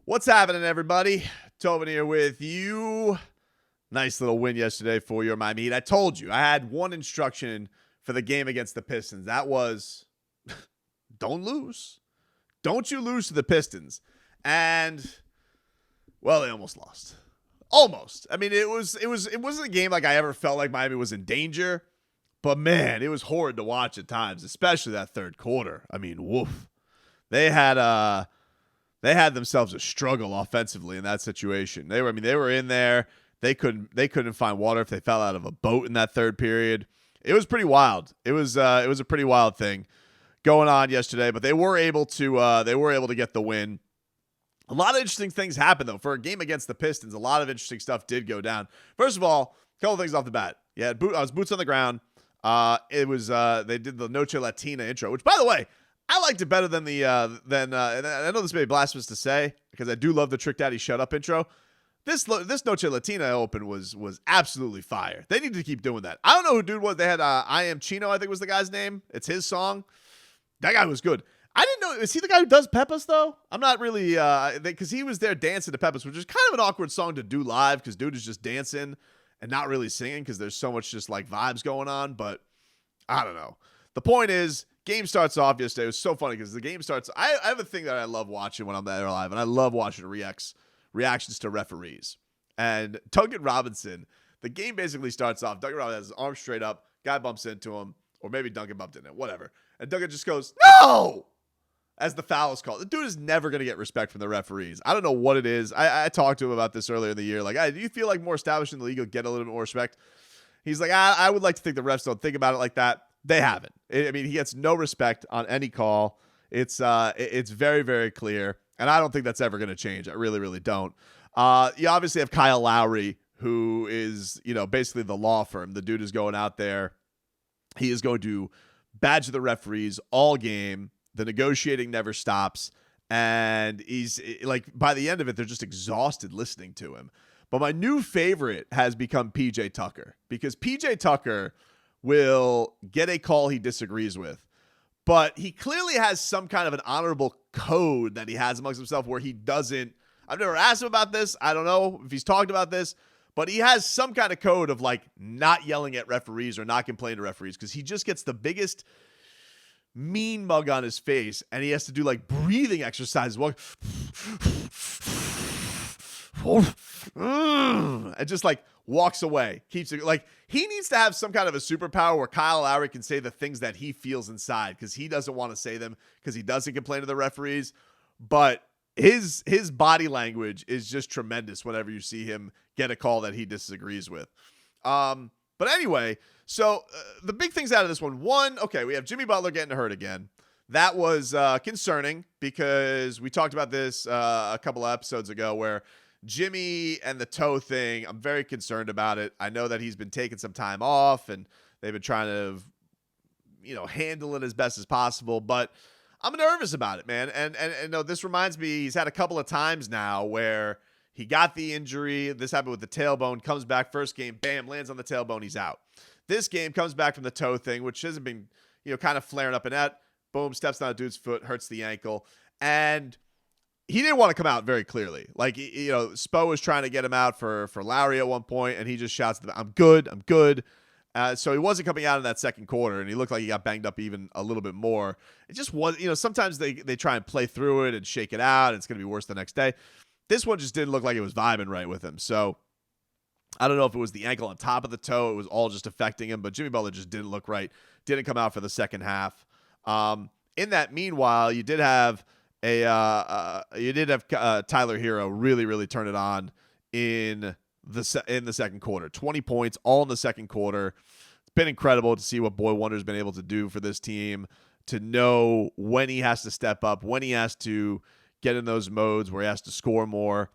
What's happening, everybody? Tobin here with you. Nice little win yesterday for your Miami Heat. I told you, I had one instruction for the game against the Pistons. That was, don't lose. Don't you lose to the Pistons. And, well, they almost lost. Almost. I mean, it wasn't a game like I ever felt like Miami was in danger. But, man, it was horrid to watch at times, especially that third quarter. I mean, woof. They had themselves a struggle offensively in that situation. They were in there. They couldn't find water if they fell out of a boat in that third period. It was pretty wild. It was a pretty wild thing going on yesterday, but they were able to get the win. A lot of interesting things happened though. For a game against the Pistons, a lot of interesting stuff did go down. First of all, a couple things off the bat. Yeah, I was boots on the ground. They did the Noche Latina intro, which, by the way, I liked it better than and I know this may be blasphemous to say because I do love the Trick Daddy Shut Up intro. This Noche Latina open was absolutely fire. They need to keep doing that. I don't know who dude was. They had I Am Chino, I think was the guy's name. It's his song. That guy was good. I didn't know. Is he the guy who does Peppers though? I'm not really because he was there dancing to Peppers, which is kind of an awkward song to do live because dude is just dancing and not really singing because there's so much just like vibes going on. But I don't know. The point is, game starts off yesterday. It was so funny because the game starts. I have a thing that I love watching when I'm there live, and I love watching reactions to referees. And Duncan Robinson, the game basically starts off. Duncan Robinson has his arm straight up. Guy bumps into him, or maybe Duncan bumped into him, whatever. And Duncan just goes, "No!" as the foul is called. The dude is never going to get respect from the referees. I don't know what it is. I talked to him about this earlier in the year. Like, do you feel like more established in the league will get a little bit more respect? He's like, I would like to think the refs don't think about it like that. They haven't. I mean, he gets no respect on any call. It's very, very clear, and I don't think that's ever going to change. I really, really don't. You obviously have Kyle Lowry, who is, basically the law firm. The dude is going out there. He is going to badger the referees all game. The negotiating never stops, and he's like, by the end of it, they're just exhausted listening to him. But my new favorite has become PJ Tucker, because PJ Tucker will get a call he disagrees with, but he clearly has some kind of an honorable code that he has amongst himself where he doesn't. I've never asked him about this. I don't know if he's talked about this, but he has some kind of code of like not yelling at referees or not complaining to referees because he just gets the biggest mean mug on his face and he has to do like breathing exercises. And just like walks away, keeps it like he needs to have some kind of a superpower where Kyle Lowry can say the things that he feels inside because he doesn't want to say them because he doesn't complain to the referees. But his body language is just tremendous whenever you see him get a call that he disagrees with. But anyway, so the big things out of this one, okay, we have Jimmy Butler getting hurt again. That was concerning because we talked about this a couple of episodes ago where Jimmy and the toe thing, I'm very concerned about it. I know that he's been taking some time off and they've been trying to, handle it as best as possible, but I'm nervous about it, man. And this reminds me, he's had a couple of times now where he got the injury. This happened with the tailbone, comes back first game, bam, lands on the tailbone, he's out. This game comes back from the toe thing, which hasn't been, kind of flaring up in that. Boom, steps on a dude's foot, hurts the ankle. And he didn't want to come out very clearly. Like, Spo was trying to get him out for Lowry at one point, and he just shouts to them, I'm good. So he wasn't coming out in that second quarter, and he looked like he got banged up even a little bit more. It just was, sometimes they try and play through it and shake it out, and it's going to be worse the next day. This one just didn't look like it was vibing right with him. So I don't know if it was the ankle on top of the toe. It was all just affecting him, but Jimmy Butler just didn't look right. Didn't come out for the second half. In that meanwhile, you did have Tyler Herro really, really turn it on in the second quarter. 20 points all in the second quarter. It's been incredible to see what Boy Wonder's been able to do for this team, to know when he has to step up, when he has to get in those modes where he has to score more.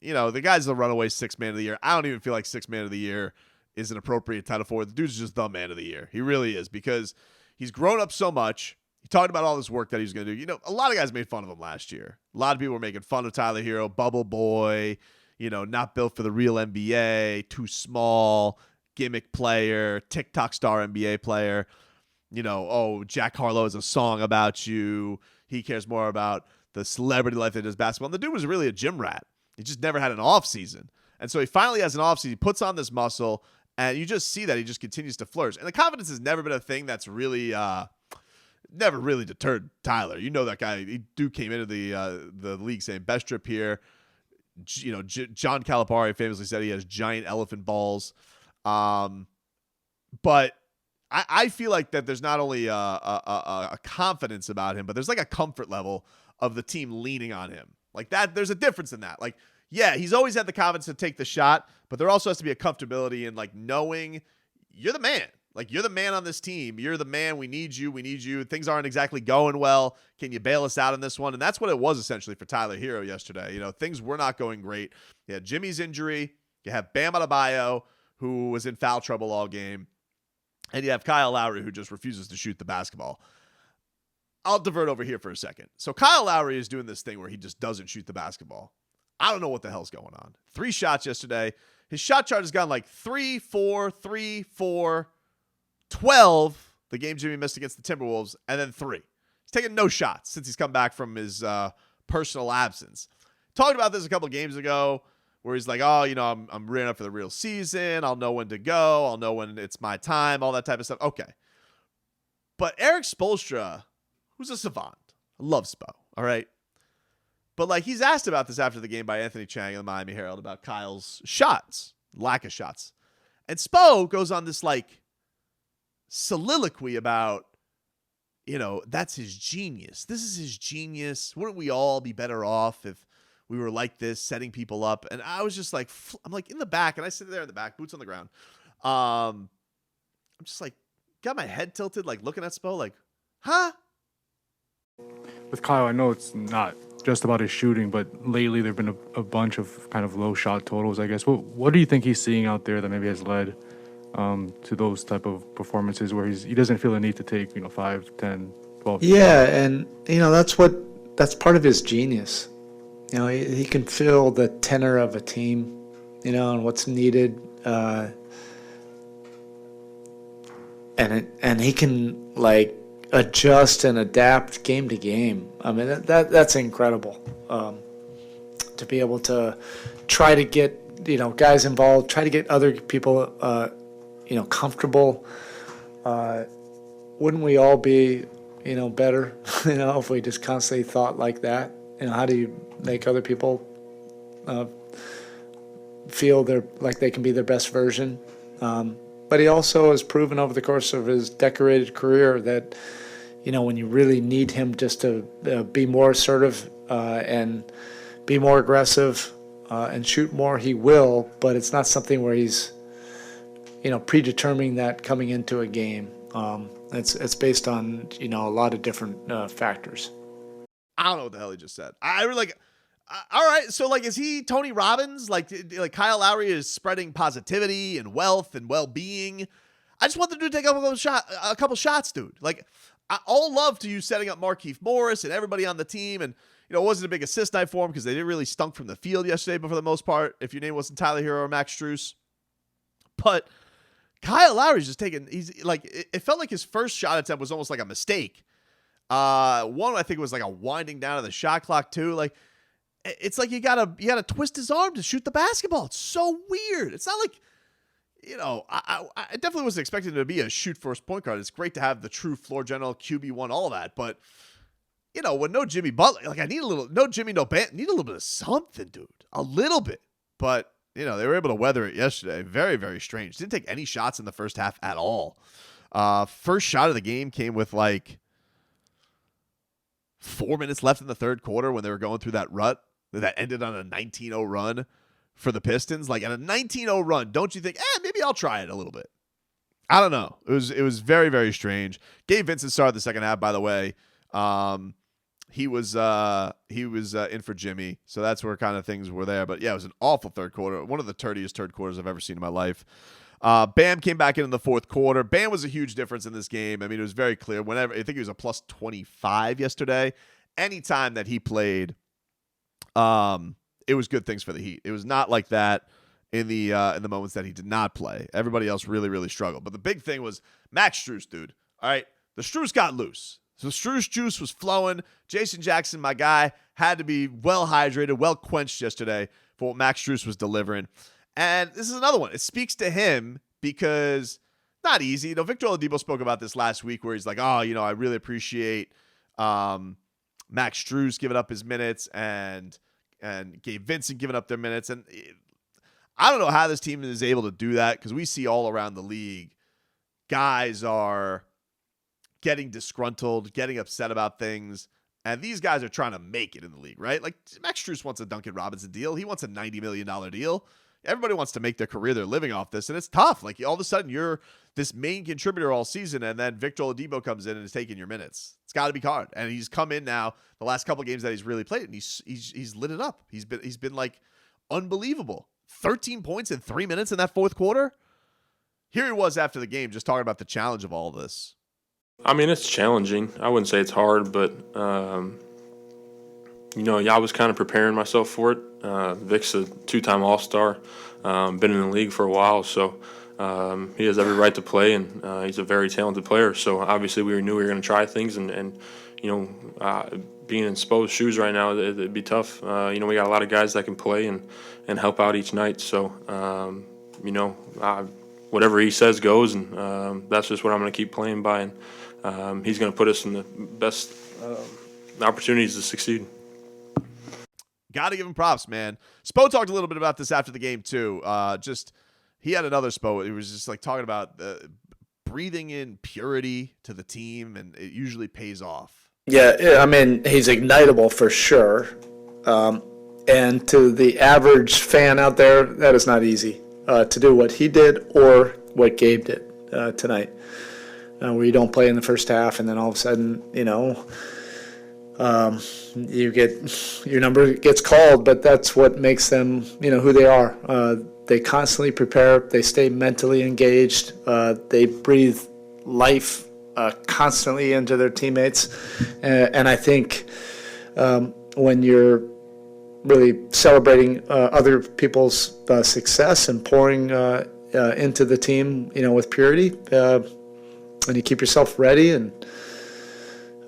The guy's the runaway sixth man of the year. I don't even feel like sixth man of the year is an appropriate title for it. The dude's just the man of the year. He really is, because he's grown up so much. He talked about all this work that he's going to do. A lot of guys made fun of him last year. A lot of people were making fun of Tyler Herro, bubble boy, not built for the real NBA, too small, gimmick player, TikTok star NBA player. Jack Harlow has a song about you. He cares more about the celebrity life that does basketball. And the dude was really a gym rat. He just never had an off season. And so he finally has an off season. He puts on this muscle, and you just see that he just continues to flourish. And the confidence has never been a thing that's really never really deterred Tyler. You know that guy. Dude came into the league saying best trip here. You know, John Calipari famously said he has giant elephant balls. But I feel like that there's not only a confidence about him, but there's like a comfort level of the team leaning on him. Like that, there's a difference in that. Like, yeah, he's always had the confidence to take the shot, but there also has to be a comfortability in like knowing you're the man. Like, you're the man on this team. You're the man. We need you. We need you. Things aren't exactly going well. Can you bail us out on this one? And that's what it was essentially for Tyler Herro yesterday. You know, things were not going great. You had Jimmy's injury. You have Bam Adebayo, who was in foul trouble all game. And you have Kyle Lowry, who just refuses to shoot the basketball. I'll divert over here for a second. So Kyle Lowry is doing this thing where he just doesn't shoot the basketball. I don't know what the hell's going on. 3 shots yesterday. His shot chart has gone like 3, 4, 3, 4, 12, the game Jimmy missed against the Timberwolves, and then 3. He's taken no shots since he's come back from his personal absence. Talked about this a couple of games ago where he's like, oh, you know, I'm ready up for the real season. I'll know when to go. I'll know when it's my time, all that type of stuff. Okay. But Eric Spoelstra, who's a savant, I love Spo, all right? But, like, he's asked about this after the game by Anthony Chang in the Miami Herald about Kyle's shots, lack of shots. And Spo goes on this, like, soliloquy about, you know, that's his genius. This is his genius. Wouldn't we all be better off if we were like this, setting people up? And I was just like, I'm like in the back, and I sit there in the back, boots on the ground. I'm just like, got my head tilted, like looking at Spo, like, huh? With Kyle, I know it's not just about his shooting, but lately there have been a bunch of kind of low shot totals, I guess. What do you think he's seeing out there that maybe has led to those type of performances where he doesn't feel the need to take, 5, 10, 12? Yeah, and, that's part of his genius. He can feel the tenor of a team, and what's needed. And he can, like, adjust and adapt game to game. I mean, that's incredible. To be able to try to get, guys involved, try to get other people, comfortable. Wouldn't we all be, better, if we just constantly thought like that? How do you make other people feel like they can be their best version? But he also has proven over the course of his decorated career that, when you really need him just to be more assertive and be more aggressive and shoot more, he will. But it's not something where he's, predetermining that coming into a game. It's based on, a lot of different factors. I don't know what the hell he just said. I really like. All right, so like, is he Tony Robbins? Like Kyle Lowry is spreading positivity and wealth and well-being. I just want the dude to take a couple shots, dude. Like, all love to you setting up Markieff Morris and everybody on the team. And, it wasn't a big assist night for him because they didn't really stunk from the field yesterday, but for the most part, if your name wasn't Tyler Herro or Max Strus. But Kyle Lowry's just he's like, it felt like his first shot attempt was almost like a mistake. One, I think, was like a winding down of the shot clock too. Like, it's like you gotta twist his arm to shoot the basketball. It's so weird. It's not like, I definitely wasn't expecting him to be a shoot first point guard. It's great to have the true floor general, QB1, all that. But, when no Jimmy Butler, like, I need no Jimmy, no Bam, need a little bit of something, dude. A little bit. But, they were able to weather it yesterday. Very, very strange. Didn't take any shots in the first half at all. First shot of the game came with like 4 minutes left in the third quarter when they were going through that rut that ended on a 19-0 run for the Pistons. Like, at a 19-0 run, don't you think, maybe I'll try it a little bit? I don't know. It was very, very strange. Gabe Vincent started the second half, by the way. He was in for Jimmy, so that's where kind of things were there. But yeah, it was an awful third quarter. One of the dirtiest third quarters I've ever seen in my life. Bam came back in the fourth quarter. Bam was a huge difference in this game. I mean, it was very clear. I think he was a plus 25 yesterday. Anytime that he played, it was good things for the Heat. It was not like that in the moments that he did not play. Everybody else really, really struggled. But the big thing was Max Strus, dude. All right, the Strus got loose. So Strus juice was flowing. Jason Jackson, my guy, had to be well hydrated, well quenched yesterday for what Max Strus was delivering. And this is another one. It speaks to him because not easy. You know, Victor Oladipo spoke about this last week where he's like, oh, you know, I really appreciate Max Strus giving up his minutes and Gabe Vincent giving up their minutes. And I don't know how this team is able to do that because we see all around the league guys are getting disgruntled, getting upset about things, and these guys are trying to make it in the league, right? Like Max Strus wants a Duncan Robinson deal. He wants a $90 million deal. Everybody wants to make their career. They're living off this, and it's tough. Like all of a sudden you're this main contributor all season, and then Victor Oladipo comes in and is taking your minutes. It's got to be hard. And he's come in now the last couple of games that he's really played, and he's lit it up. He's been like unbelievable. 13 points in 3 minutes in that fourth quarter. Here he was after the game, just talking about the challenge of all of this. I mean, it's challenging. I wouldn't say it's hard, but, you know, I was kind of preparing myself for it. Vic's a two-time All-Star, been in the league for a while, so he has every right to play, and he's a very talented player. So obviously we knew we were going to try things, and you know, being in Spo's shoes right now, it'd be tough. You know, we got a lot of guys that can play and help out each night. So, you know, whatever he says goes, and that's just what I'm going to keep playing by. And he's going to put us in the best opportunities to succeed. Got to give him props, man. Spo talked a little bit about this after the game, too. He had another Spo. He was just like talking about breathing in purity to the team, and it usually pays off. Yeah, I mean, he's ignitable for sure. And to the average fan out there, that is not easy to do what he did or what Gabe did tonight. Where you don't play in the first half, and then all of a sudden, you know, you get your number gets called. But that's what makes them, you know, who they are. They constantly prepare. They stay mentally engaged. They breathe life constantly into their teammates. And I think when you're really celebrating other people's success and pouring into the team, you know, with purity. And you keep yourself ready, and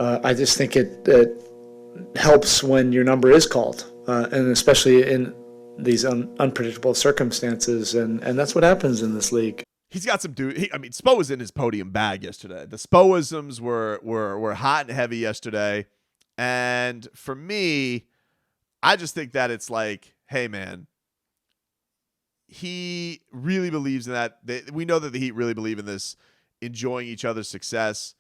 I just think it helps when your number is called, and especially in these unpredictable circumstances, and that's what happens in this league. He's got some dude. I mean, Spo was in his podium bag yesterday. The Spoisms were hot and heavy yesterday, and for me, I just think that it's like, hey, man, he really believes in that. We know that the Heat really believe in this. Enjoying each other's success,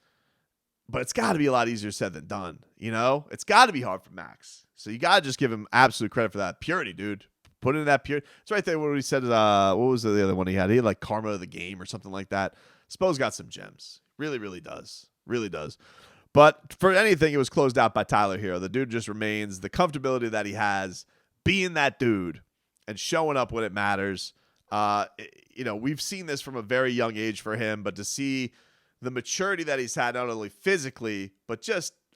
but it's got to be a lot easier said than done. You know, it's got to be hard for Max. So you got to just give him absolute credit for that purity, dude. Put in that purity. It's right there what he said. What was the other one he had? He had like karma of the game or something like that. Spo's got some gems. Really, really does. Really does. But for anything, it was closed out by Tyler Herro. The dude just remains the comfortability that he has being that dude and showing up when it matters. You know, we've seen this from a very young age for him, but to see the maturity that he's had, not only physically, but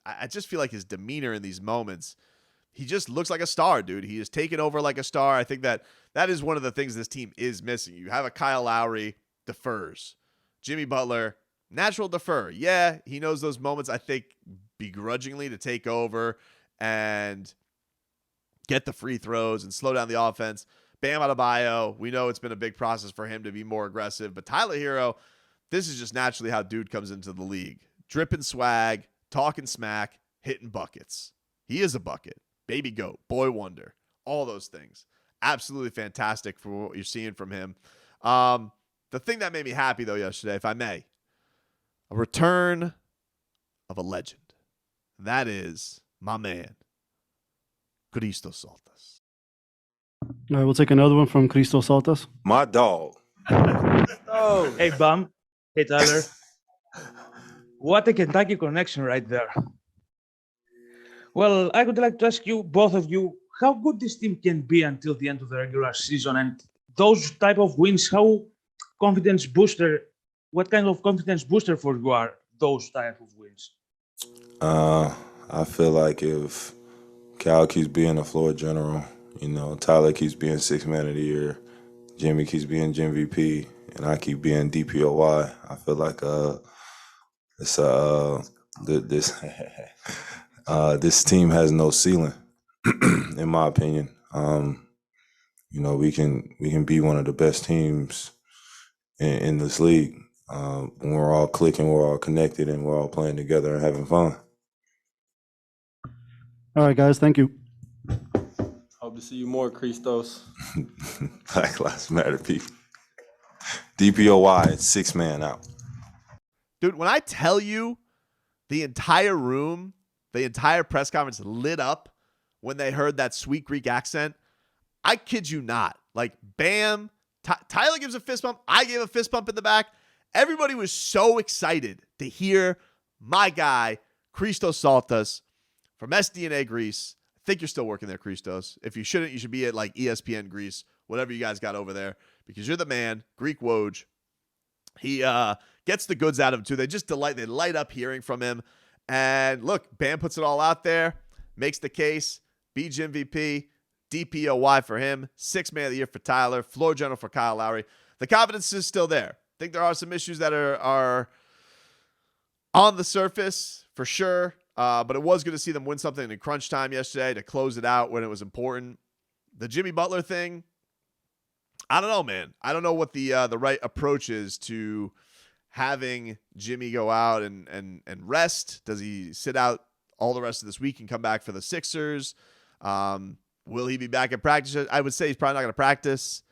I just feel like his demeanor in these moments, he just looks like a star, dude. He is taken over like a star. I think that is one of the things this team is missing. You have a Kyle Lowry, defers. Jimmy Butler, natural defer. Yeah, he knows those moments, I think, begrudgingly to take over and get the free throws and slow down the offense. Bam Adebayo, we know it's been a big process for him to be more aggressive, but Tyler Herro, this is just naturally how dude comes into the league. Dripping swag, talking smack, hitting buckets. He is a bucket. Baby goat, boy wonder, all those things. Absolutely fantastic for what you're seeing from him. The thing that made me happy, though, yesterday, if I may, a return of a legend. That is my man, Christos Saltas. All right, we'll take another one from Christos Saltas. My dog. Oh. Hey, Bam. Hey, Tyler. What a Kentucky connection right there. Well, I would like to ask you, both of you, how good this team can be until the end of the regular season, and those type of wins, what kind of confidence booster for you are those type of wins? I feel like if Cal keeps being the floor general, you know, Tyler keeps being Sixth Man of the Year, Jimmy keeps being Gym VP, and I keep being DPOY. I feel like it's a This this team has no ceiling, in my opinion. We can be one of the best teams in this league when we're all clicking, we're all connected, and we're all playing together and having fun. All right, guys. Thank you. Hope to see you more, Christos. Black Lives Matter, people. DPOY, 6-man out. Dude, when I tell you the entire room, the entire press conference lit up when they heard that sweet Greek accent, I kid you not. Like, bam, Tyler gives a fist bump. I gave a fist bump in the back. Everybody was so excited to hear my guy, Christos Saltas, from SDNA Greece. I think you're still working there, Christos. If you shouldn't, you should be at like ESPN Greece, whatever you guys got over there, because you're the man, Greek Woj. He gets the goods out of him too. They light up hearing from him. And look, Bam puts it all out there, makes the case, Beach MVP, DPOY for him, 6th man of the year for Tyler, floor general for Kyle Lowry. The confidence is still there. I think there are some issues that are on the surface for sure. But it was good to see them win something in crunch time yesterday to close it out when it was important. The Jimmy Butler thing, I don't know, man. I don't know what the right approach is to having Jimmy go out and rest. Does he sit out all the rest of this week and come back for the Sixers? Will he be back at practice? I would say he's probably not going to practice.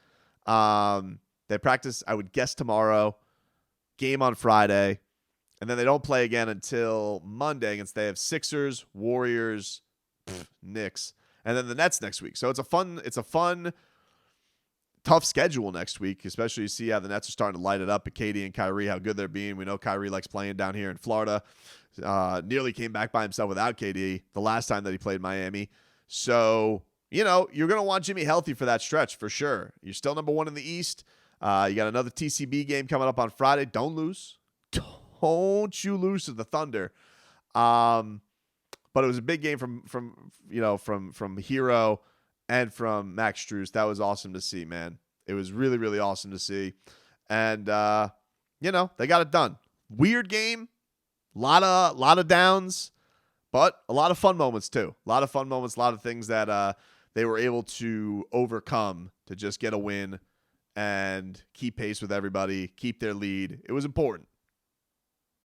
They practice, I would guess, tomorrow. Game on Friday. And then they don't play again until Monday against they have Sixers, Warriors, Knicks, and then the Nets next week. So it's a fun, tough schedule next week, especially you see how the Nets are starting to light it up at KD and Kyrie, how good they're being. We know Kyrie likes playing down here in Florida. Nearly came back by himself without KD the last time that he played Miami. So, you're going to want Jimmy healthy for that stretch for sure. You're still number 1 in the East. You got another TCB game coming up on Friday. Don't lose. Don't you lose to the Thunder. But it was a big game from Herro and from Max Strus. That was awesome to see, man. It was really, really awesome to see. And they got it done. Weird game. Lot of downs, but a lot of fun moments too. A lot of fun moments, a lot of things that they were able to overcome to just get a win and keep pace with everybody, keep their lead. It was important.